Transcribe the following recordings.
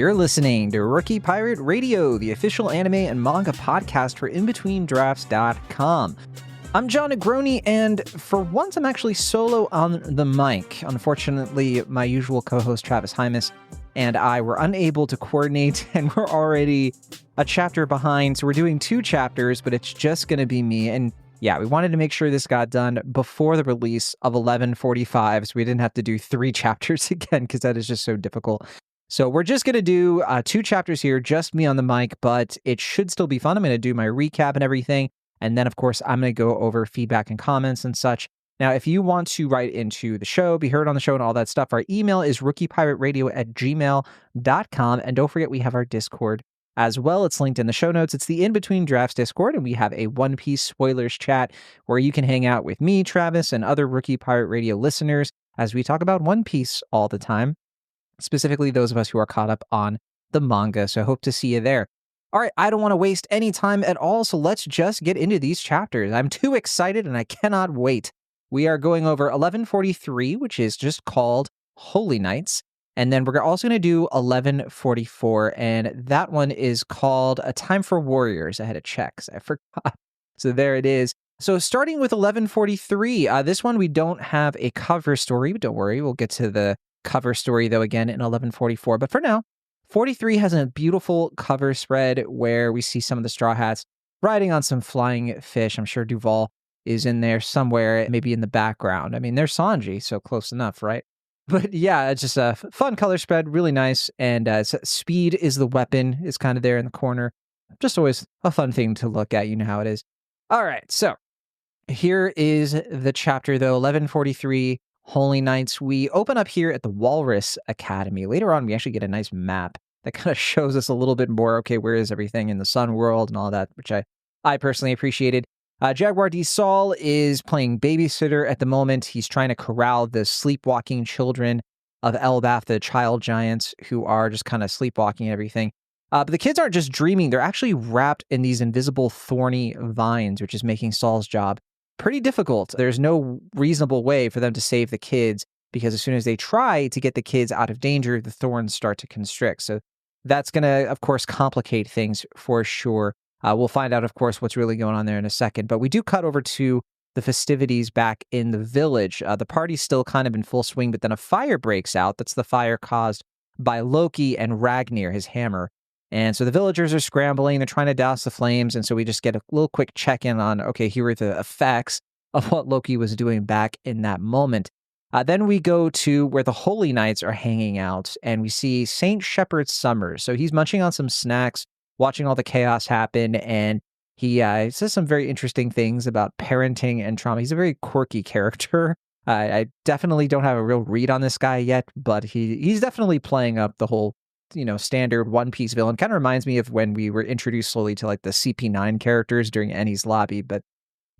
You're listening to Rookie Pirate Radio, the official anime and manga podcast for InBetweenDrafts.com. I'm John Negroni, and for once I'm actually solo on the mic. Unfortunately, my usual co-host Travis Hymas and I were unable to coordinate, and we're already a chapter behind, so we're doing 2 chapters, but it's just going to be me. And yeah, we wanted to make sure this got done before the release of 11:45, so we didn't have to do 3 chapters again, because that is just so difficult. So we're just going to do 2 chapters here, just me on the mic, but it should still be fun. I'm going to do my recap and everything. And then, of course, I'm going to go over feedback and comments and such. Now, if you want to write into the show, be heard on the show and all that stuff, our email is rookiepirateradio@gmail.com. And don't forget, we have our Discord as well. It's linked in the show notes. It's the In Between Drafts Discord, and we have a One Piece spoilers chat where you can hang out with me, Travis, and other Rookie Pirate Radio listeners as we talk about One Piece all the time, specifically those of us who are caught up on the manga. So I hope to see you there. All right, I don't want to waste any time at all, so let's just get into these chapters. I'm too excited and I cannot wait. We are going over 1143, which is just called Holy Nights. And then we're also going to do 1144, and that one is called A Time for Warriors. I had to check because I forgot. So there it is. So starting with 1143, this one we don't have a cover story, but don't worry, we'll get to the cover story though again in 1144. But for now, 43 has a beautiful cover spread where we see some of the Straw Hats riding on some flying fish. I'm sure Duval is in there somewhere, maybe in the background. I mean, there's Sanji, so close enough, right? But yeah, it's just a fun color spread, really nice. And speed is the weapon, is kind of there in the corner. Just always a fun thing to look at. You know how it is. All right, so here is the chapter, though, 1143. Holy Nights. We open up here at the Walrus Academy. Later on, we actually get a nice map that kind of shows us a little bit more, okay, where is everything in the Sun World and all that, which I personally appreciated. Jaguar D. Saul is playing babysitter at the moment. He's trying to corral the sleepwalking children of Elbaf, the child giants, who are just kind of sleepwalking and everything. But the kids aren't just dreaming. They're actually wrapped in these invisible thorny vines, which is making Saul's job pretty difficult. There's no reasonable way for them to save the kids, because as soon as they try to get the kids out of danger, the thorns start to constrict. So that's going to, of course, complicate things for sure. We'll find out, of course, what's really going on there in a second. But we do cut over to the festivities back in the village. The party's still kind of in full swing, but then a fire breaks out. That's the fire caused by Loki and Ragnir, his hammer. And so the villagers are scrambling, they're trying to douse the flames, and so we just get a little quick check-in on, okay, here are the effects of what Loki was doing back in that moment. Then we go to where the Holy Knights are hanging out, and we see Saint Shepherd Summers. So he's munching on some snacks, watching all the chaos happen, and he says some very interesting things about parenting and trauma. He's a very quirky character. I definitely don't have a real read on this guy yet, but he's definitely playing up the whole standard One Piece villain. Kind of reminds me of when we were introduced slowly to like the CP9 characters during Ennie's Lobby. But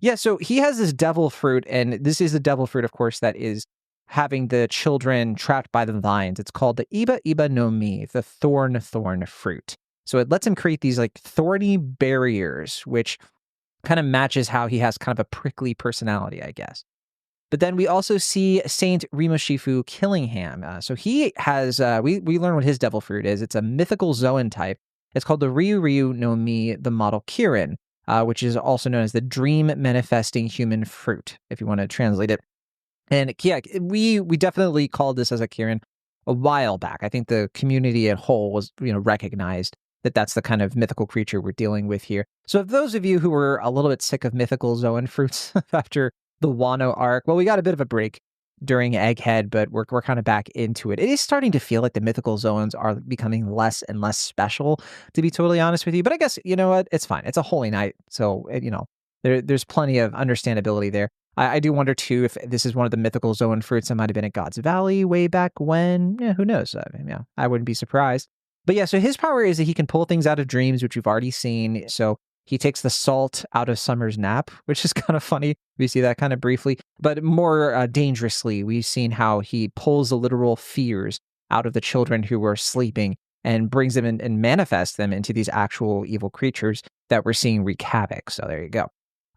yeah, so he has this devil fruit, and this is the devil fruit, of course, that is having the children trapped by the vines. It's called the Iba Iba no Mi, the Thorn-Thorn fruit. So it lets him create these like thorny barriers, which kind of matches how he has kind of a prickly personality, I guess. But then we also see Saint Rimoshifu Killingham. So he has, we learn what his devil fruit is. It's a mythical Zoan type. It's called the Ryu Ryu no Mi, the model Kirin, which is also known as the dream manifesting human fruit, if you want to translate it. And yeah, we definitely called this as a Kirin a while back. I think the community at whole was, recognized that that's the kind of mythical creature we're dealing with here. So if those of you who were a little bit sick of mythical Zoan fruits after the Wano arc, well, we got a bit of a break during Egghead, but we're kind of back into it. It is starting to feel like the mythical zones are becoming less and less special, to be totally honest with you. But I guess, you know what? It's fine. It's a Holy Night. So, there's plenty of understandability there. I do wonder, too, if this is one of the mythical zone fruits that might have been at God's Valley way back when. Yeah, who knows? I wouldn't be surprised. But yeah, so his power is that he can pull things out of dreams, which we've already seen. So he takes the salt out of Summer's nap, which is kind of funny. We see that kind of briefly. But more dangerously, we've seen how he pulls the literal fears out of the children who were sleeping and brings them in and manifests them into these actual evil creatures that we're seeing wreak havoc. So there you go.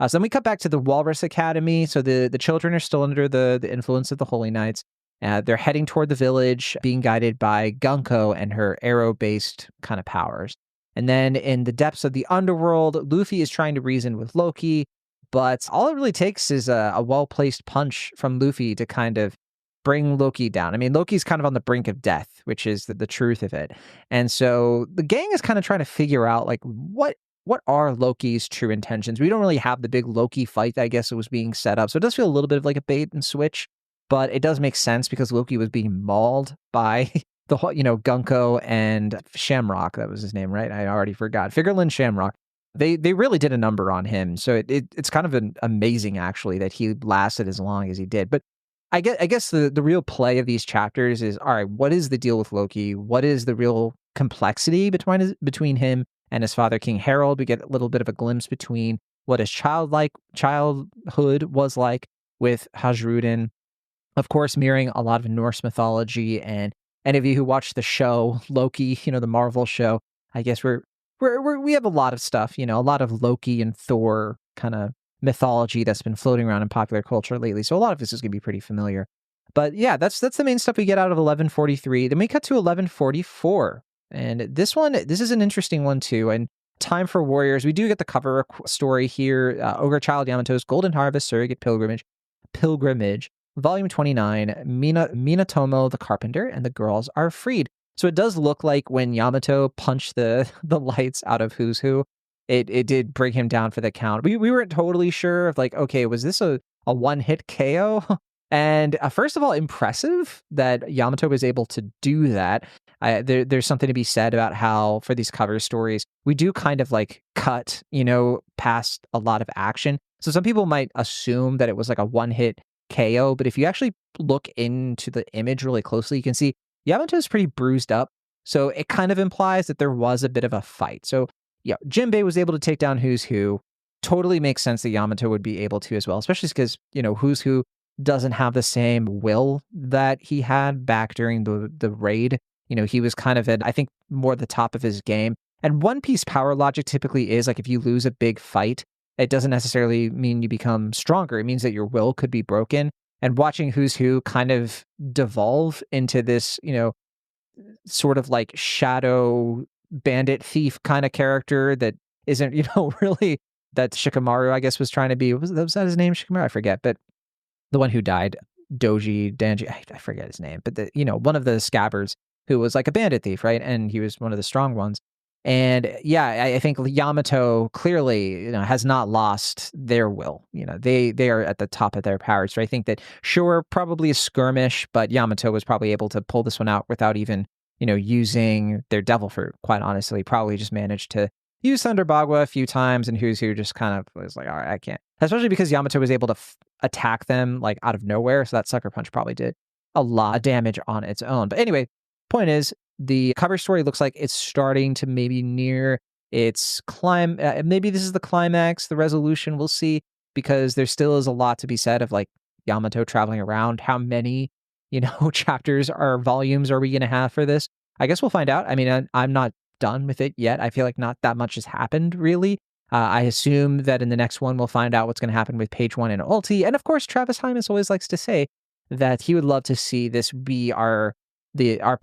So then we cut back to the Walrus Academy. So the children are still under the influence of the Holy Knights. They're heading toward the village, being guided by Gunko and her arrow-based kind of powers. And then in the depths of the underworld, Luffy is trying to reason with Loki, but all it really takes is a well-placed punch from Luffy to kind of bring Loki down. I mean, Loki's kind of on the brink of death, which is the truth of it. And so the gang is kind of trying to figure out, like, what are Loki's true intentions? We don't really have the big Loki fight that I guess it was being set up. So it does feel a little bit of like a bait and switch, but it does make sense because Loki was being mauled by the whole, Gunko and Shamrock. That was his name, right? I already forgot. Figureland Shamrock. They really did a number on him. So it's kind of amazing, actually, that he lasted as long as he did. But I guess the real play of these chapters is, all right, what is the deal with Loki? What is the real complexity between him and his father, King Harald? We get a little bit of a glimpse between what his childhood was like with Hajrudin, of course, mirroring a lot of Norse mythology. And any of you who watch the show Loki, the Marvel show, I guess we have a lot of stuff, a lot of Loki and Thor kind of mythology that's been floating around in popular culture lately. So a lot of this is going to be pretty familiar. But yeah, that's the main stuff we get out of 1143. Then we cut to 1144. And this is an interesting one too. And Time for Warriors, we do get the cover story here. Ogre Child Yamato's Golden Harvest Surrogate Pilgrimage, Volume 29, Minatomo the Carpenter and the Girls Are Freed. So it does look like when Yamato punched the lights out of Who's Who, it did bring him down for the count. We weren't totally sure of, like, okay, was this a one-hit KO? And first of all, impressive that Yamato was able to do that. There's something to be said about how, for these cover stories, we do kind of like cut, past a lot of action. So some people might assume that it was like a one-hit KO, but if you actually look into the image really closely, you can see Yamato is pretty bruised up. So it kind of implies that there was a bit of a fight. So yeah, Jinbei was able to take down Who's Who. Totally makes sense that Yamato would be able to as well, especially because, Who's Who doesn't have the same will that he had back during the raid. He was kind of I think, more the top of his game. And One Piece power logic typically is, like, if you lose a big fight, it doesn't necessarily mean you become stronger. It means that your will could be broken. And watching Who's Who kind of devolve into this, sort of like shadow bandit thief kind of character that isn't, really that Shikamaru, I guess, was trying to be. Was that his name, Shikamaru? I forget. But the one who died, Danji, I forget his name. But one of the scabbards who was like a bandit thief, right? And he was one of the strong ones. And yeah, I think Yamato clearly, has not lost their will. They are at the top of their power. So I think that, sure, probably a skirmish, but Yamato was probably able to pull this one out without even, using their devil fruit. Quite honestly, probably just managed to use Thunder Bagua a few times, and Who's Who just kind of was like, all right, I can't. Especially because Yamato was able to attack them like out of nowhere. So that sucker punch probably did a lot of damage on its own. But anyway, point is, the cover story looks like it's starting to maybe near its maybe this is the climax, the resolution. We'll see, because there still is a lot to be said of, like, Yamato traveling around. How many, chapters or volumes are we going to have for this? I guess we'll find out. I mean, I'm not done with it yet. I feel like not that much has happened, really. I assume that in the next one, we'll find out what's going to happen with Page 1 and Ulti. And of course, Travis Hymas always likes to say that he would love to see this be our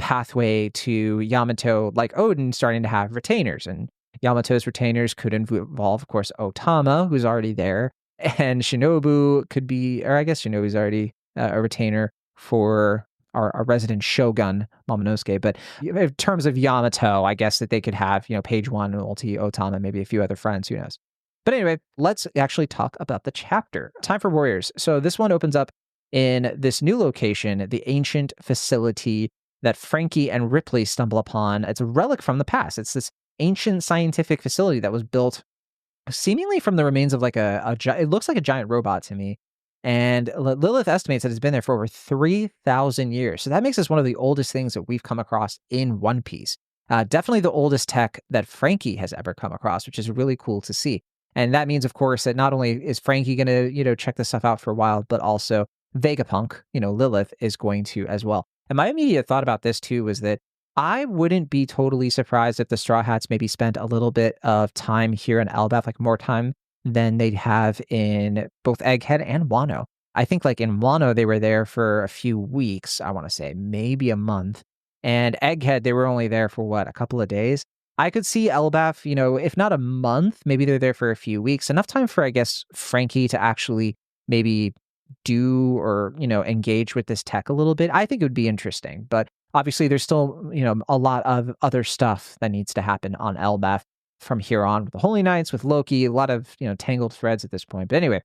pathway to Yamato, like Odin, starting to have retainers. And Yamato's retainers could involve, of course, Otama, who's already there, and Shinobu could be, or I guess Shinobu's already a retainer for our resident shogun, Momonosuke. But in terms of Yamato, I guess that they could have, Page 1, Ulti, Otama, maybe a few other friends, who knows. But anyway, let's actually talk about the chapter. Time for Warriors. So this one opens up in this new location, the ancient facility that Frankie and Ripley stumble upon. It's a relic from the past. It's this ancient scientific facility that was built seemingly from the remains of like it looks like a giant robot to me. And Lilith estimates that it's been there for over 3,000 years. So that makes this one of the oldest things that we've come across in One Piece. Definitely the oldest tech that Frankie has ever come across, which is really cool to see. And that means, of course, that not only is Frankie going to, check this stuff out for a while, but also Vegapunk, Lilith, is going to as well. And my immediate thought about this too was that I wouldn't be totally surprised if the Straw Hats maybe spent a little bit of time here in Elbaf, like more time than they'd have in both Egghead and Wano. I think like in Wano, they were there for a few weeks, I want to say, maybe a month. And Egghead, they were only there for what, a couple of days? I could see Elbaf, if not a month, maybe they're there for a few weeks. Enough time for, I guess, Frankie to actually maybe do or, engage with this tech a little bit. I think it would be interesting. But obviously, there's still, a lot of other stuff that needs to happen on Elbaf from here on with the Holy Knights, with Loki, a lot of, tangled threads at this point. But anyway,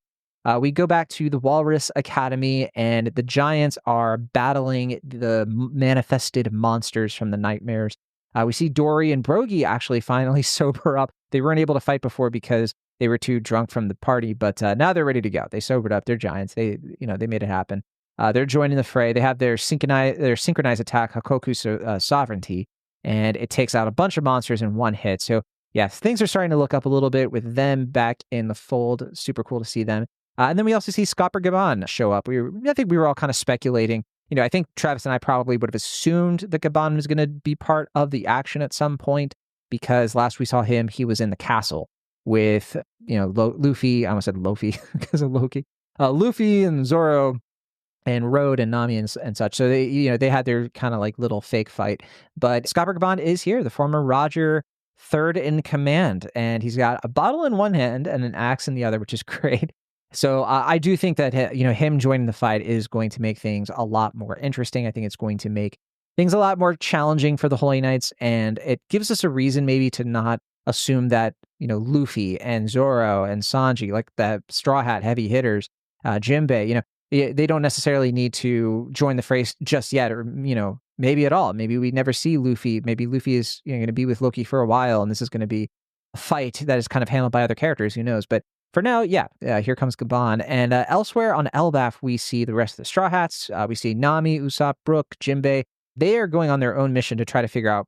we go back to the Walrus Academy, and the giants are battling the manifested monsters from the nightmares. We see Dory and Brogy actually finally sober up. They weren't able to fight before because they were too drunk from the party, but now they're ready to go. They sobered up. They're giants. They made it happen. They're joining the fray. They have their synchronized attack, Hakoku Sovereignty, and it takes out a bunch of monsters in one hit. So yes, things are starting to look up a little bit with them back in the fold. Super cool to see them. And then we also see Scott Gaban show up. I think we were all kind of speculating. I think Travis and I probably would have assumed that Gaban was going to be part of the action at some point, because last we saw him, he was in the castle with, Luffy. I almost said Lofi because of Loki. Luffy and Zoro and Road and Nami and such. So they had their kind of like little fake fight. But Scott Gaban is here, the former Roger, third in command, and he's got a bottle in one hand and an axe in the other, which is great. So I do think that him joining the fight is going to make things a lot more interesting. I think it's going to make things a lot more challenging for the Holy Knights, and it gives us a reason maybe to not assume that Luffy and Zoro and Sanji, like the Straw Hat heavy hitters, Jinbei, they don't necessarily need to join the fray just yet, or maybe at all. Maybe we never see Luffy. Maybe Luffy is going to be with Loki for a while, and this is going to be a fight that is kind of handled by other characters. Who knows? But for now, here comes Gaban. And elsewhere on Elbaf, we see the rest of the Straw Hats. We see Nami, Usopp, Brook, Jinbei. They are going on their own mission to try to figure out,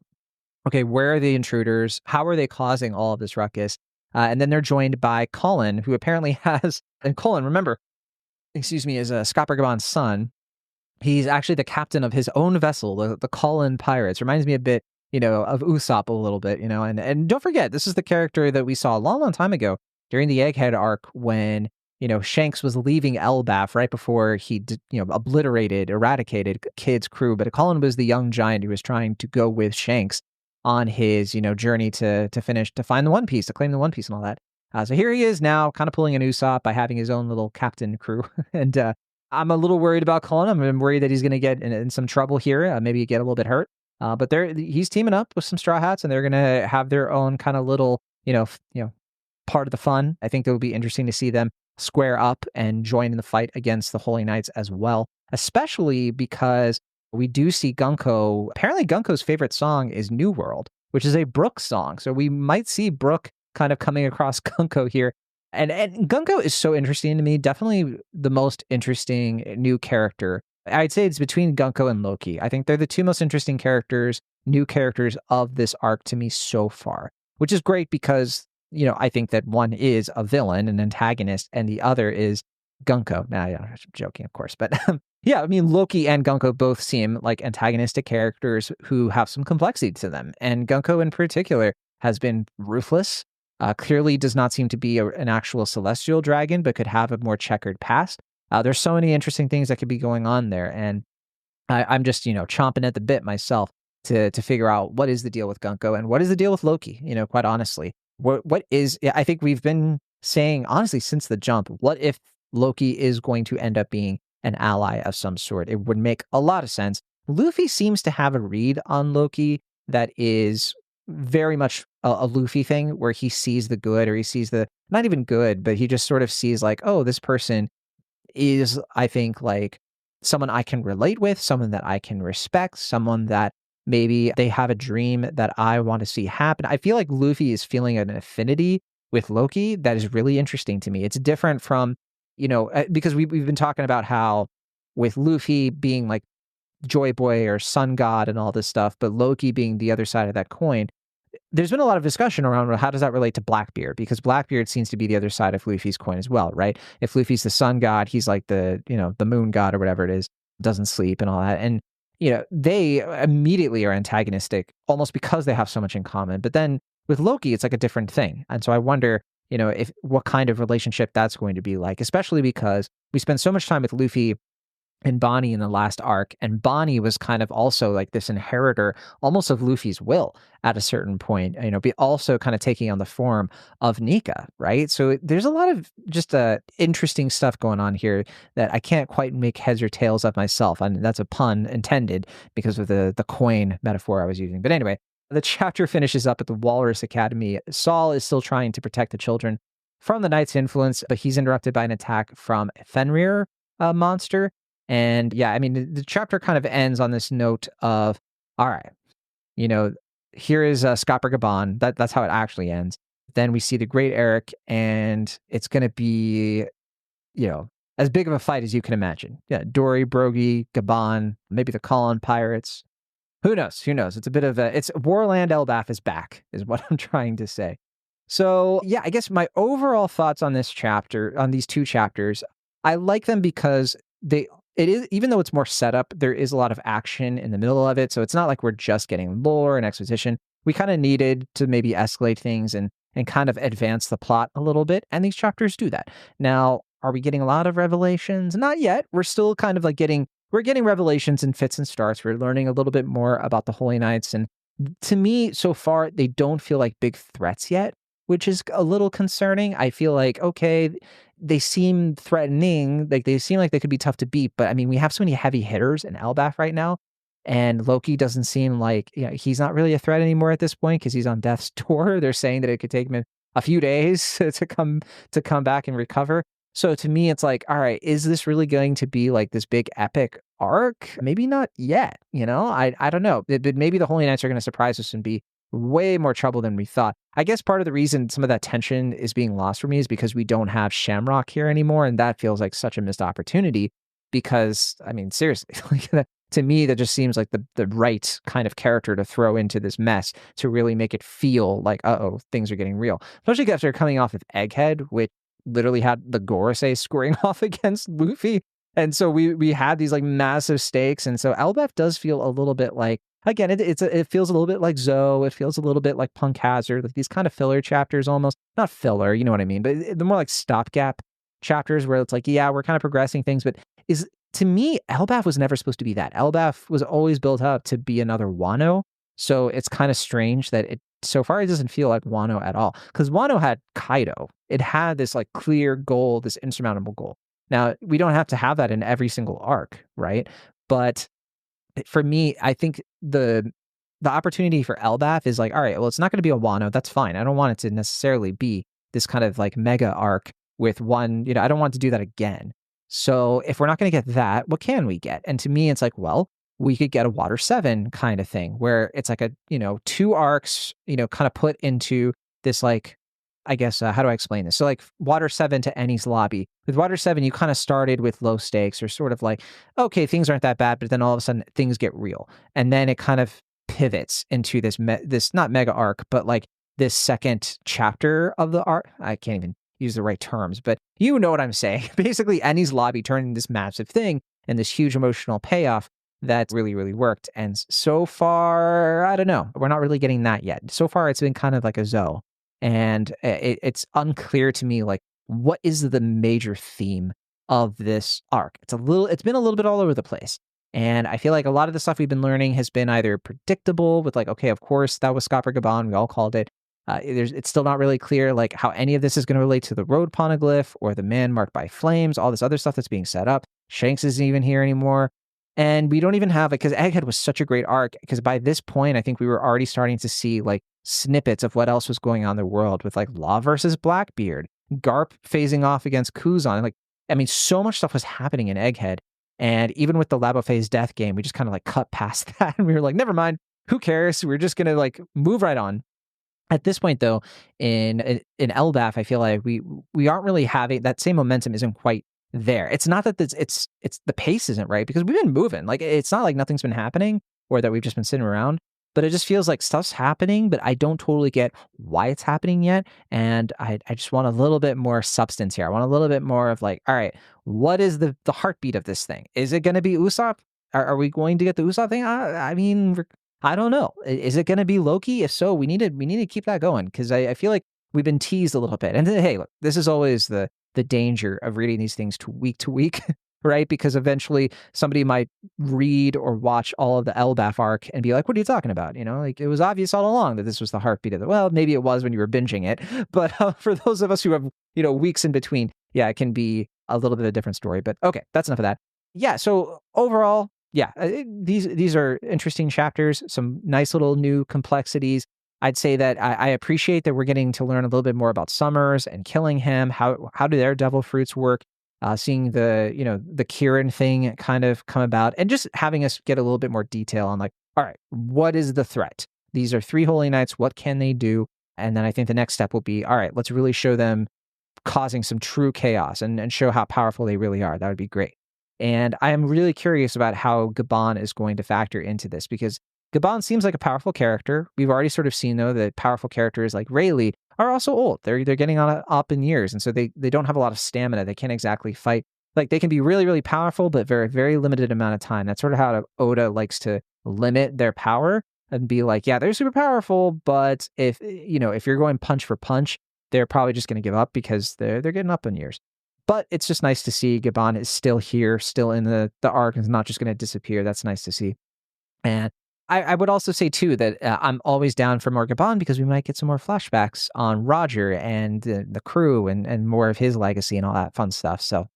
okay, where are the intruders? How are they causing all of this ruckus? And then they're joined by Colin, who apparently has, and Colin, remember, is Scott Gaban's son. He's actually the captain of his own vessel, the Colin Pirates. Reminds me a bit, of Usopp a little bit, and don't forget, this is the character that we saw a long, long time ago during the Egghead arc when, Shanks was leaving Elbaf right before he, eradicated Kid's crew. But Colin was the young giant who was trying to go with Shanks on his, journey to find the One Piece, to claim the One Piece and all that. So here he is now, kind of pulling an Usopp by having his own little captain crew. And I'm a little worried about Colin. I'm worried that he's going to get in some trouble here, maybe get a little bit hurt. But he's teaming up with some Straw Hats, and they're going to have their own kind of little, part of the fun. I think it will be interesting to see them square up and join in the fight against the Holy Knights as well, especially because we do see Gunko. Apparently, Gunko's favorite song is New World, which is a Brook song. So we might see Brook kind of coming across Gunko here. And Gunko is so interesting to me. Definitely the most interesting new character. I'd say it's between Gunko and Loki. I think they're the two most interesting new characters of this arc to me so far, which is great because, I think that one is a villain, an antagonist, and the other is Gunko. I'm joking, of course. But Loki and Gunko both seem like antagonistic characters who have some complexity to them. And Gunko in particular has been ruthless, clearly does not seem to be an actual celestial dragon, but could have a more checkered past. There's so many interesting things that could be going on there. And I'm just, chomping at the bit myself to figure out what is the deal with Gunko and what is the deal with Loki, quite honestly. I think we've been saying, honestly, since the jump, what if Loki is going to end up being an ally of some sort? It would make a lot of sense. Luffy seems to have a read on Loki that is very much a Luffy thing, where he sees the good, or he sees the, not even good, but he just sort of sees like, oh, this person is, I think, like someone I can relate with, someone that I can respect, someone that maybe they have a dream that I want to see happen. I feel like Luffy is feeling an affinity with Loki that is really interesting to me. It's different from, because we've been talking about how with Luffy being like Joy Boy or Sun God and all this stuff, but Loki being the other side of that coin, there's been a lot of discussion around how does that relate to Blackbeard, because Blackbeard seems to be the other side of Luffy's coin as well, right? If Luffy's the sun god, he's like the moon god or whatever it is, doesn't sleep and all that. And, they immediately are antagonistic almost because they have so much in common. But then with Loki, it's like a different thing. And so I wonder, if what kind of relationship that's going to be like, especially because we spend so much time with Luffy and Bonnie in the last arc, and Bonnie was kind of also like this inheritor almost of Luffy's will at a certain point, be also kind of taking on the form of Nika, right? So there's a lot of just interesting stuff going on here that I can't quite make heads or tails of myself. And that's a pun intended because of the coin metaphor I was using. But anyway, the chapter finishes up at the Walrus Academy. Saul is still trying to protect the children from the Knight's influence, but he's interrupted by an attack from Fenrir monster. And yeah, I mean, the chapter kind of ends on this note of, all right, here is Scopper Gaban. That's how it actually ends. Then we see the Great Eric, and it's going to be, as big of a fight as you can imagine. Yeah, Dory, Brogy, Gaban, maybe the Colin Pirates. Who knows? Who knows? It's a bit of it's Warland Elbaf is back, is what I'm trying to say. So yeah, I guess my overall thoughts on this chapter, on these two chapters, I like them because it is, even though it's more setup, there is a lot of action in the middle of it. So it's not like we're just getting lore and exposition. We kind of needed to maybe escalate things and kind of advance the plot a little bit. And these chapters do that. Now, are we getting a lot of revelations? Not yet. We're still kind of like we're getting revelations in fits and starts. We're learning a little bit more about the Holy Knights. And to me, so far, they don't feel like big threats yet, which is a little concerning. I feel like, okay, they seem threatening, like they seem like they could be tough to beat, but I mean, we have so many heavy hitters in Elbaf right now, and Loki doesn't seem like, he's not really a threat anymore at this point because he's on death's door. They're saying that it could take him a few days to come back and recover. So to me, it's like, all right, is this really going to be like this big epic arc? Maybe not yet. I don't know. Maybe the Holy Knights are going to surprise us and be way more trouble than we thought. I guess part of the reason some of that tension is being lost for me is because we don't have Shamrock here anymore, and that feels like such a missed opportunity because, I mean, seriously, to me, that just seems like the right kind of character to throw into this mess to really make it feel like, uh-oh, things are getting real. Especially after coming off of Egghead, which literally had the Gorosei scoring off against Luffy. And so we had these like massive stakes. And so Elbaf does feel a little bit like, again, it feels a little bit like Zoe. It feels a little bit like Punk Hazard, like these kind of filler chapters almost. Not filler, you know what I mean? But the more like stopgap chapters where it's like, yeah, we're kind of progressing things. But to me, Elbaf was never supposed to be that. Elbaf was always built up to be another Wano. So it's kind of strange that so far it doesn't feel like Wano at all. Because Wano had Kaido. It had this like clear goal, this insurmountable goal. Now, we don't have to have that in every single arc, right? But for me, I think the opportunity for Elbaf is like, all right, well, it's not going to be a Wano. That's fine. I don't want it to necessarily be this kind of like mega arc with one, I don't want to do that again. So if we're not going to get that, what can we get? And to me, it's like, well, we could get a Water 7 kind of thing where it's like a, 2 arcs, kind of put into this like, I guess, how do I explain this? So like Water 7 to Eni's Lobby. With Water 7, you kind of started with low stakes or sort of like, okay, things aren't that bad, but then all of a sudden things get real. And then it kind of pivots into this not mega arc, but like this second chapter of the arc. I can't even use the right terms, but you know what I'm saying. Basically, Eni's Lobby turned into this massive thing and this huge emotional payoff that really, really worked. And so far, I don't know. We're not really getting that yet. So far, it's been kind of like a Zoe. And it's unclear to me, like, what is the major theme of this arc? It's been a little bit all over the place. And I feel like a lot of the stuff we've been learning has been either predictable with like, okay, of course, that was Scopper Gaban. We all called it. It's still not really clear, like, how any of this is going to relate to the road poneglyph or the man marked by flames, all this other stuff that's being set up. Shanks isn't even here anymore. And we don't even have it because Egghead was such a great arc because by this point, I think we were already starting to see like snippets of what else was going on in the world with like Law versus Blackbeard, Garp phasing off against Kuzan. Like, I mean, so much stuff was happening in Egghead. And even with the Labo Phase death game, we just kind of like cut past that. And we were like, never mind, who cares? We're just going to like move right on. At this point, though, in Elbaf, I feel like we aren't really having that same momentum isn't quite there. It's not that it's the pace isn't right because we've been moving. Like it's not like nothing's been happening or that we've just been sitting around, but it just feels like stuff's happening, but I don't totally get why it's happening yet. And I just want a little bit more substance here. I want a little bit more of like, all right, what is the heartbeat of this thing? Is it going to be Usopp? Are we going to get the Usopp thing? I mean, I don't know. Is it going to be Loki? If so, we need to keep that going because I feel like we've been teased a little bit. And then, hey, look, this is always the danger of reading these things to week, right? Because eventually somebody might read or watch all of the Elbaf arc and be like, what are you talking about? Like it was obvious all along that this was the heartbeat of well, maybe it was when you were binging it. But for those of us who have, weeks in between, yeah, it can be a little bit of a different story. But okay, that's enough of that. Yeah. So overall, yeah, these are interesting chapters, some nice little new complexities. I'd say that I appreciate that we're getting to learn a little bit more about Summers and killing him. How do their devil fruits work? Seeing the Kieran thing kind of come about, and just having us get a little bit more detail on like, all right, what is the threat? These are 3 holy knights. What can they do? And then I think the next step will be, all right, let's really show them causing some true chaos and show how powerful they really are. That would be great. And I am really curious about how Gaban is going to factor into this, because Gaban seems like a powerful character. We've already sort of seen, though, that powerful characters like Rayleigh are also old. They're getting up in years, and so they don't have a lot of stamina. They can't exactly fight. Like, they can be really, really powerful, but very, very limited amount of time. That's sort of how Oda likes to limit their power and be like, yeah, they're super powerful, but if you're going punch for punch, they're probably just going to give up because they're getting up in years. But it's just nice to see Gaban is still here, still in the arc, and is not just going to disappear. That's nice to see. And I would also say, too, that I'm always down for more Gaban, because we might get some more flashbacks on Roger and the crew and more of his legacy and all that fun stuff. So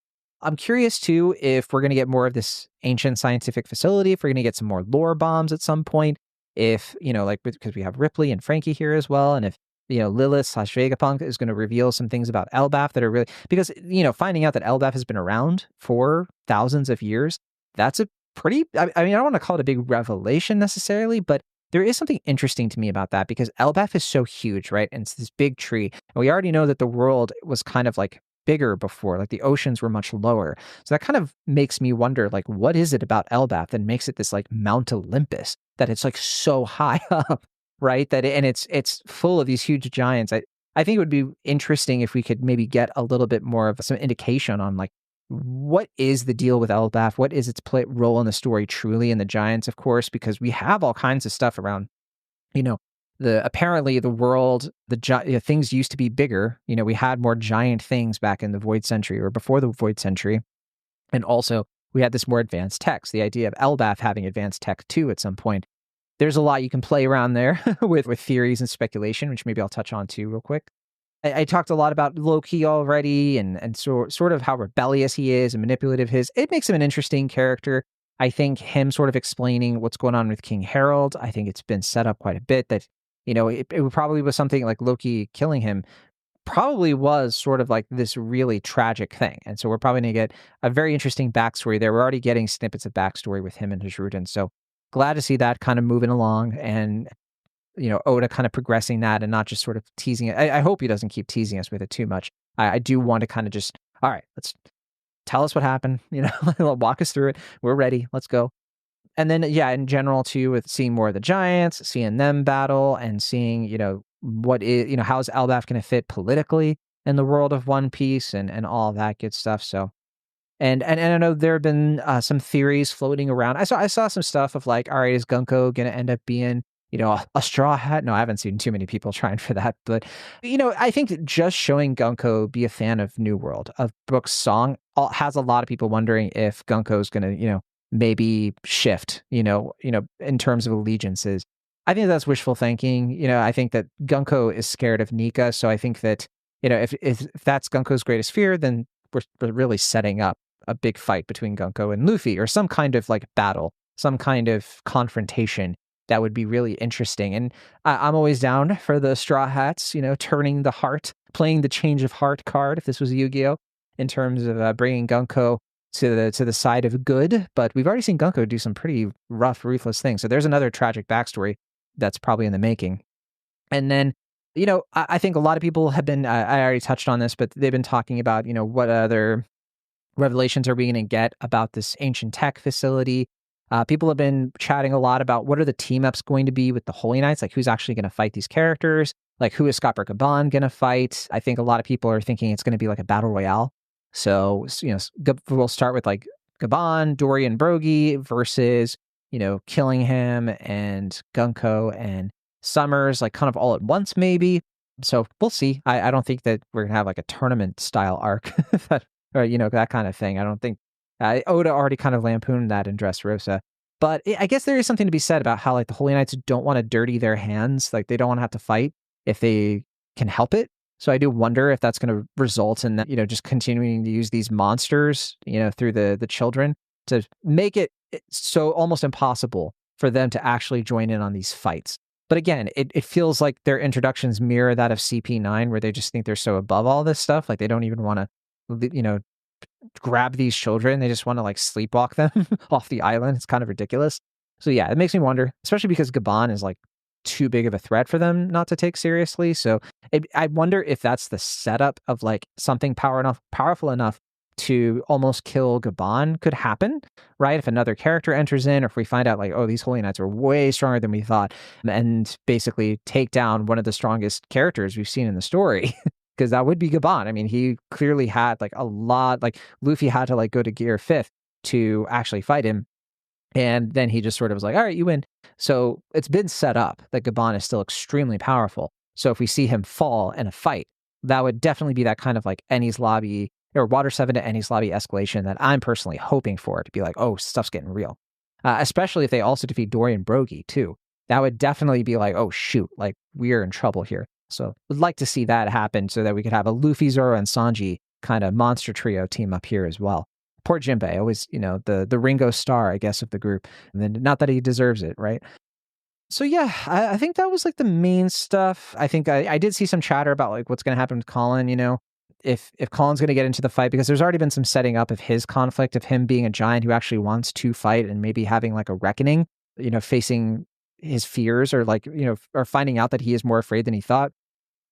I'm curious, too, if we're going to get more of this ancient scientific facility, if we're going to get some more lore bombs at some point, if, because we have Ripley and Frankie here as well, and if, Lilith/Vegapunk is going to reveal some things about Elbaf that are really, because, finding out that Elbaf has been around for thousands of years, that's a pretty, I don't want to call it a big revelation necessarily, but there is something interesting to me about that, because Elbaf is so huge, right? And it's this big tree. And we already know that the world was kind of like bigger before, like the oceans were much lower. So that kind of makes me wonder, like, what is it about Elbaf that makes it this like Mount Olympus, that it's like so high up, right? And it's full of these huge giants. I think it would be interesting if we could maybe get a little bit more of some indication on like, what is the deal with Elbaf? What is its role in the story truly, and the giants, of course, because we have all kinds of stuff around, apparently the world, things used to be bigger. We had more giant things back in the Void Century or before the Void Century. And also we had this more advanced tech. So the idea of Elbaf having advanced tech too at some point. There's a lot you can play around there with theories and speculation, which maybe I'll touch on too real quick. I talked a lot about Loki already, and sort of how rebellious he is and manipulative it makes him an interesting character. I think him sort of explaining what's going on with King Harald, I think it's been set up quite a bit that, it probably was something like Loki killing him probably was sort of like this really tragic thing. And so we're probably going to get a very interesting backstory there. We're already getting snippets of backstory with him and Hijruden. So glad to see that kind of moving along, and Oda kind of progressing that and not just sort of teasing it. I hope he doesn't keep teasing us with it too much. I do want to kind of just, all right, let's tell us what happened, walk us through it. We're ready. Let's go. And then, yeah, in general too, with seeing more of the giants, seeing them battle, and seeing, what is, how's Elbaf going to fit politically in the world of One Piece and all that good stuff. So, and I know there have been some theories floating around. I saw some stuff of like, all right, is Gunko going to end up being, a straw hat? No, I haven't seen too many people trying for that. But, I think that just showing Gunko be a fan of New World, of Brook's song, has a lot of people wondering if Gunko's going to, maybe shift, in terms of allegiances. I think that's wishful thinking. I think that Gunko is scared of Nika. So I think that, if that's Gunko's greatest fear, then we're really setting up a big fight between Gunko and Luffy, or some kind of like battle, some kind of confrontation that would be really interesting. And I'm always down for the Straw Hats, turning the heart, playing the change of heart card, if this was Yu-Gi-Oh, in terms of bringing Gunko to the side of good. But we've already seen Gunko do some pretty rough, ruthless things. So there's another tragic backstory that's probably in the making. And then, I think a lot of people have been, I already touched on this, but they've been talking about, what other revelations are we going to get about this ancient tech facility. People have been chatting a lot about what are the team ups going to be with the Holy Knights, like who's actually going to fight these characters, like who is Scott Gaban going to fight. I think a lot of people are thinking it's going to be like a battle royale. So, we'll start with like Gaban, Dory, and Brogy versus, Killingham and Gunko and Summers, like kind of all at once maybe. So we'll see. I don't think that we're gonna have like a tournament style arc, or that kind of thing. I don't think Oda already kind of lampooned that in Dressrosa. But I guess there is something to be said about how like the Holy Knights don't want to dirty their hands, like they don't want to have to fight if they can help it. So I do wonder if that's going to result in that, just continuing to use these monsters, through the children to make it so almost impossible for them to actually join in on these fights. But again, it feels like their introductions mirror that of CP9, where they just think they're so above all this stuff. Like they don't even want to, grab these children. They just want to like sleepwalk them off the island. It's kind of ridiculous. So yeah, it makes me wonder, especially because Gaban is like too big of a threat for them not to take seriously. So I wonder if that's the setup of like something powerful enough to almost kill Gaban could happen, right? If another character enters in, or if we find out like, oh, these Holy Knights are way stronger than we thought, and basically take down one of the strongest characters we've seen in the story. Because that would be Gaban. I mean, he clearly had like a lot, like Luffy had to like go to gear 5th to actually fight him. And then he just sort of was like, all right, you win. So it's been set up that Gaban is still extremely powerful. So if we see him fall in a fight, that would definitely be that kind of like Enies Lobby or Water 7 to Enies Lobby escalation that I'm personally hoping for, to be like, oh, stuff's getting real. Especially if they also defeat Dory and Brogy too. That would definitely be like, oh, shoot, like we're in trouble here. So would like to see that happen so that we could have a Luffy, Zoro, and Sanji kind of monster trio team up here as well. Poor Jinbei, always, the Ringo Starr, I guess, of the group. And then not that he deserves it, right? So yeah, I think that was like the main stuff. I think I did see some chatter about like what's going to happen with Colin, if Colin's going to get into the fight, because there's already been some setting up of his conflict, of him being a giant who actually wants to fight and maybe having like a reckoning, facing his fears, or like, or finding out that he is more afraid than he thought.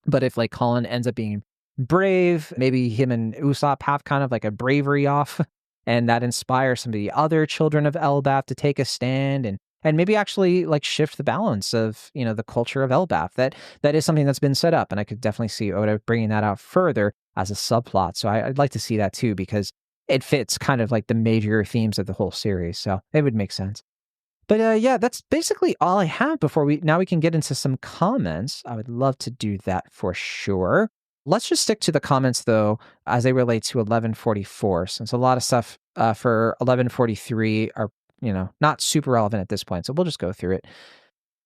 But if like Colin ends up being brave, maybe him and Usopp have kind of like a bravery off, and that inspires some of the other children of Elbaf to take a stand and maybe actually like shift the balance of, the culture of Elbaf. That is something that's been set up, and I could definitely see Oda bringing that out further as a subplot. So I'd like to see that too, because it fits kind of like the major themes of the whole series. So it would make sense. But yeah, that's basically all I have before we can get into some comments. I would love to do that for sure. Let's just stick to the comments though, as they relate to 1144, since a lot of stuff for 1143 are, not super relevant at this point. So we'll just go through it.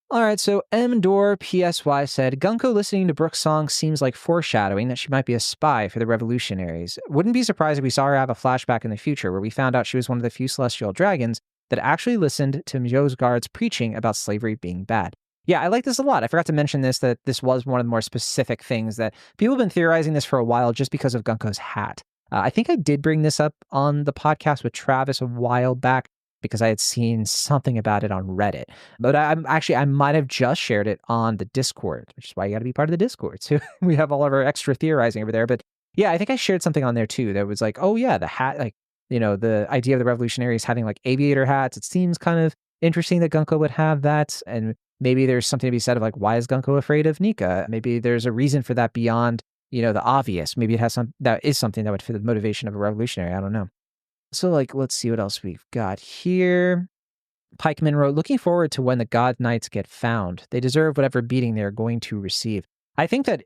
All right, so M. Dor PSY said, Gunko listening to Brook's song seems like foreshadowing that she might be a spy for the revolutionaries. Wouldn't be surprised if we saw her have a flashback in the future where we found out she was one of the few celestial dragons that actually listened to Mjosgard's preaching about slavery being bad. Yeah, I like this a lot. I forgot to mention this, that this was one of the more specific things that people have been theorizing this for a while just because of Gunko's hat. I think I did bring this up on the podcast with Travis a while back, because I had seen something about it on Reddit. But I might have just shared it on the Discord, which is why you got to be part of the Discord. So we have all of our extra theorizing over there. But yeah, I think I shared something on there too that was like, oh yeah, the hat, like, the idea of the revolutionaries having like aviator hats. It seems kind of interesting that Gunko would have that. And maybe there's something to be said of like, why is Gunko afraid of Nika? Maybe there's a reason for that beyond, the obvious. Maybe it has that is something that would fit the motivation of a revolutionary. I don't know. So like, let's see what else we've got here. Pikeman wrote, looking forward to when the God Knights get found. They deserve whatever beating they're going to receive. I think that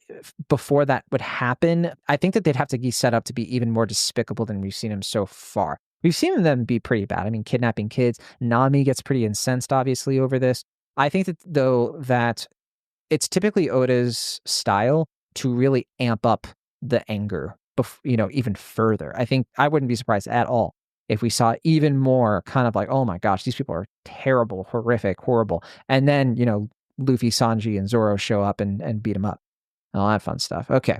before that would happen, I think that they'd have to be set up to be even more despicable than we've seen them so far. We've seen them be pretty bad. I mean, kidnapping kids. Nami gets pretty incensed, obviously, over this. I think that, though, that it's typically Oda's style to really amp up the anger, even further. I think I wouldn't be surprised at all if we saw even more kind of like, oh my gosh, these people are terrible, horrific, horrible. And then, Luffy, Sanji, and Zoro show up and beat him up. All that fun stuff. Okay.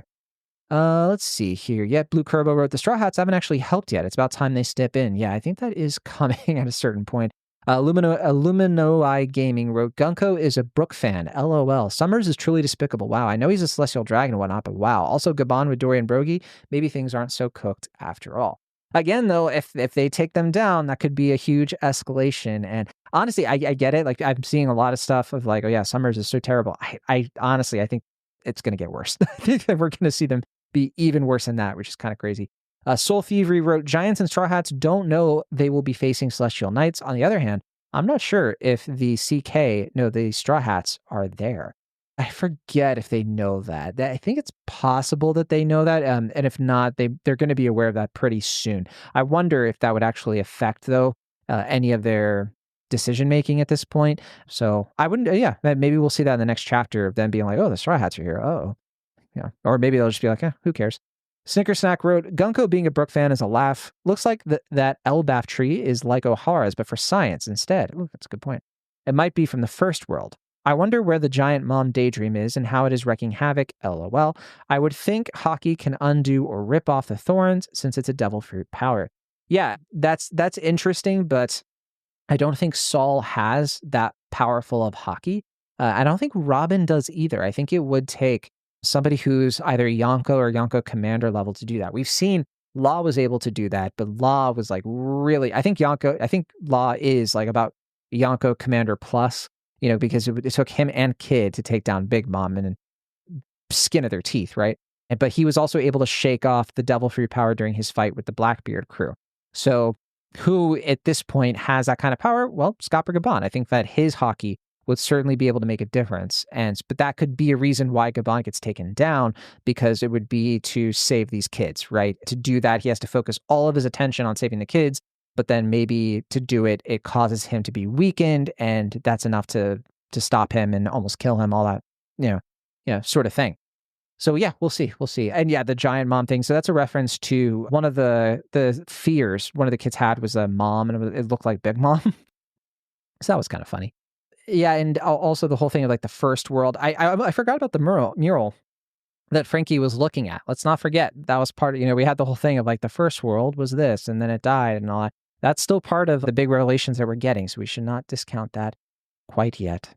Let's see here. Yeah, Blue Kerbo wrote, the Straw Hats haven't actually helped yet. It's about time they step in. Yeah, I think that is coming at a certain point. Luminoi Gaming wrote, Gunko is a Brook fan. LOL. Summers is truly despicable. Wow, I know he's a celestial dragon and whatnot, but wow. Also, Gaban with Dory and Brogy, maybe things aren't so cooked after all. Again, though, if they take them down, that could be a huge escalation. And honestly, I get it. Like, I'm seeing a lot of stuff of like, oh yeah, Summers is so terrible. I honestly, I think it's going to get worse. I think that we're going to see them be even worse than that, which is kind of crazy. Soul Thievery wrote, Giants and Straw Hats don't know they will be facing Celestial Knights. On the other hand, I'm not sure if the the Straw Hats are there. I forget if they know that. I think it's possible that they know that, and if not, they're going to be aware of that pretty soon. I wonder if that would actually affect though any of their decision making at this point. So I wouldn't. Yeah, maybe we'll see that in the next chapter of them being like, "Oh, the Straw Hats are here." Oh, yeah, or maybe they'll just be like, "Who cares?" Snicker Snack wrote, Gunko being a Brook fan is a laugh. Looks like that Elbaf tree is like O'Hara's, but for science instead. Ooh, that's a good point. It might be from the first world. I wonder where the giant mom daydream is and how it is wrecking havoc. LOL. I would think hockey can undo or rip off the thorns since it's a devil fruit power. Yeah, that's interesting, but I don't think Saul has that powerful of hockey. I don't think Robin does either. I think it would take somebody who's either Yonko or Yonko commander level to do that. We've seen Law was able to do that, but Law was like really, I think Law is like about Yonko commander plus, because it took him and Kid to take down Big Mom and skin of their teeth, right? But he was also able to shake off the devil fruit power during his fight with the Blackbeard crew. So who at this point has that kind of power? Well, Scott Gaban. I think that his hockey would certainly be able to make a difference. But that could be a reason why Gaban gets taken down, because it would be to save these kids, right? To do that, he has to focus all of his attention on saving the kids, but then maybe to do it, it causes him to be weakened, and that's enough to stop him and almost kill him, all that, sort of thing. So yeah, we'll see. And yeah, the giant mom thing. So that's a reference to one of the fears one of the kids had was a mom, and it looked like Big Mom. So that was kind of funny. Yeah, and also the whole thing of like the first world. I forgot about the mural that Frankie was looking at. Let's not forget that was part of, we had the whole thing of like the first world was this, and then it died and all that. That's still part of the big revelations that we're getting, so we should not discount that quite yet.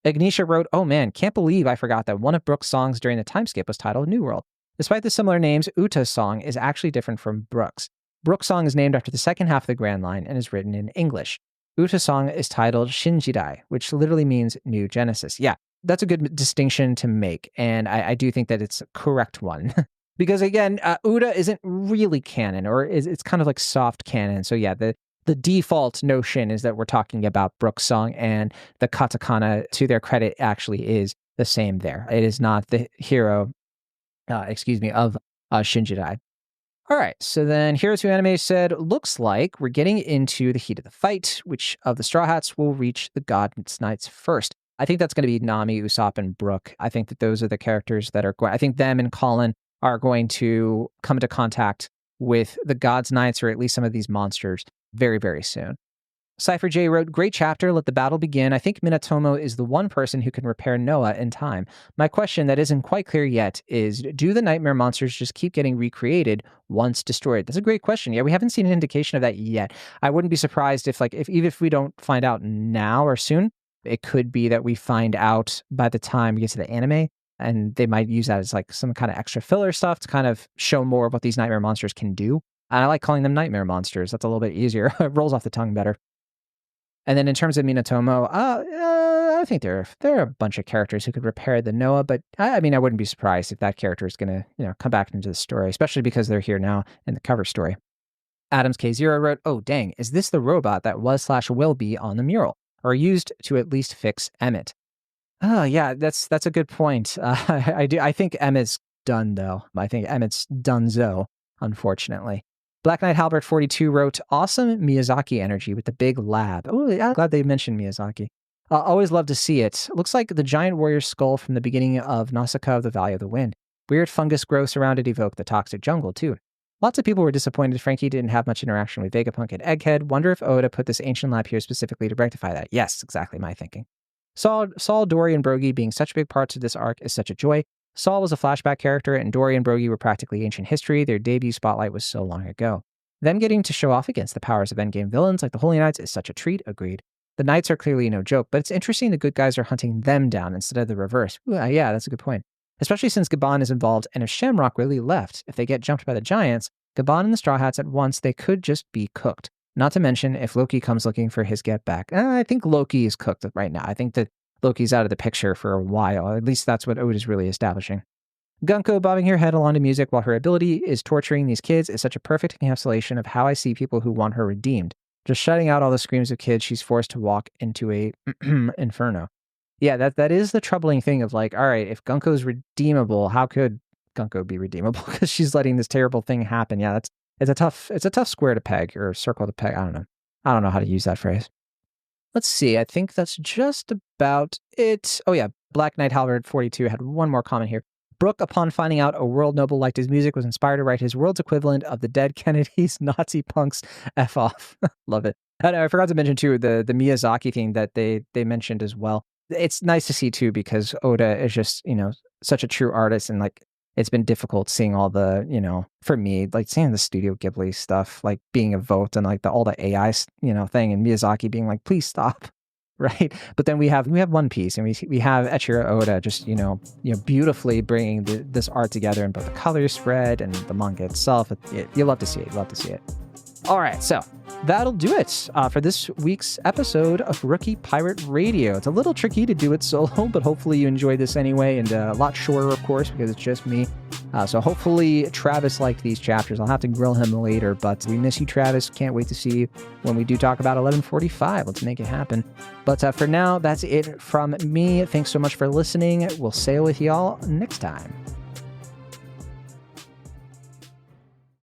Ignitia wrote, oh man, can't believe I forgot that one of Brook's songs during the time skip was titled New World. Despite the similar names, Uta's song is actually different from Brook's. Brook's song is named after the second half of the Grand Line and is written in English. Uta's song is titled Shinjidai, which literally means New Genesis. Yeah, that's a good distinction to make, and I do think that it's a correct one. Because again, Uta isn't really canon, or it's kind of like soft canon. So yeah, the default notion is that we're talking about Brook's song, and the katakana, to their credit, actually is the same there. It is not the hero, of Shinjidai. All right, so then Heroes Who Anime said, looks like we're getting into the heat of the fight. Which of the Straw Hats will reach the God's Knights first? I think that's going to be Nami, Usopp, and Brook. I think that those are the characters that are going. I think them and Colin are going to come into contact with the God's Knights, or at least some of these monsters, very, very soon. Cypher J wrote, great chapter, let the battle begin. I think Minatomo is the one person who can repair Noah in time. My question that isn't quite clear yet is, do the nightmare monsters just keep getting recreated once destroyed? That's a great question. Yeah, we haven't seen an indication of that yet. I wouldn't be surprised if even if we don't find out now or soon, it could be that we find out by the time we get to the anime, and they might use that as like some kind of extra filler stuff to kind of show more of what these nightmare monsters can do. And I like calling them nightmare monsters. That's a little bit easier. It rolls off the tongue better. And then in terms of Minatomo, I think there are a bunch of characters who could repair the Noah, but I mean, I wouldn't be surprised if that character is going to, come back into the story, especially because they're here now in the cover story. Adams K0 wrote, oh, dang, is this the robot that was/will be on the mural, or used to at least fix Emmett? Oh, yeah, that's a good point. I think Emmett's done, though. I think Emmett's donezo, unfortunately. Black Knight Halbert 42 wrote, awesome Miyazaki energy with the big lab. Oh, yeah, glad they mentioned Miyazaki. Always love to see it. Looks like the giant warrior skull from the beginning of Nausicaa of the Valley of the Wind. Weird fungus growths around it evoke the toxic jungle, too. Lots of people were disappointed Frankie didn't have much interaction with Vegapunk and Egghead. Wonder if Oda put this ancient lab here specifically to rectify that. Yes, exactly my thinking. Saul, Dory, and Brogy being such big parts of this arc is such a joy. Saul was a flashback character, and Dory and Brogy were practically ancient history. Their debut spotlight was so long ago. Them getting to show off against the powers of endgame villains like the Holy Knights is such a treat, agreed. The Knights are clearly no joke, but it's interesting the good guys are hunting them down instead of the reverse. Ooh, yeah, that's a good point. Especially since Gaban is involved, and if Shamrock really left, if they get jumped by the Giants, Gaban and the Straw Hats at once, they could just be cooked. Not to mention, if Loki comes looking for his get back, I think Loki is cooked right now. I think that Loki's out of the picture for a while. At least that's what Oda is really establishing. Gunko bobbing her head along to music while her ability is torturing these kids is such a perfect encapsulation of how I see people who want her redeemed. Just shutting out all the screams of kids she's forced to walk into a inferno. Yeah, that is the troubling thing of like, all right, if Gunko's redeemable, how could Gunko be redeemable? Because she's letting this terrible thing happen. Yeah, it's a tough square to peg or circle to peg. I don't know. I don't know how to use that phrase. Let's see. I think that's just about it. Oh yeah, Black Knight Halberd 42 had one more comment here. Brook, upon finding out a world noble liked his music, was inspired to write his world's equivalent of the dead Kennedy's Nazi punks F off. Love it. And I forgot to mention too the Miyazaki thing that they mentioned as well. It's nice to see too because Oda is just, such a true artist, and like it's been difficult seeing all the, for me, like seeing the Studio Ghibli stuff like being evoked and like all the AI, thing, and Miyazaki being like, please stop. Right, but then we have One Piece, and we have Eiichiro Oda just beautifully bringing this art together in both the color spread and the manga itself. You love to see it. You love to see it. All right, so that'll do it for this week's episode of Rookie Pirate Radio. It's a little tricky to do it solo, but hopefully you enjoyed this anyway, and a lot shorter, of course, because it's just me. So hopefully Travis liked these chapters. I'll have to grill him later, but we miss you, Travis. Can't wait to see you when we do talk about 1145. Let's make it happen. But for now, that's it from me. Thanks so much for listening. We'll sail with y'all next time.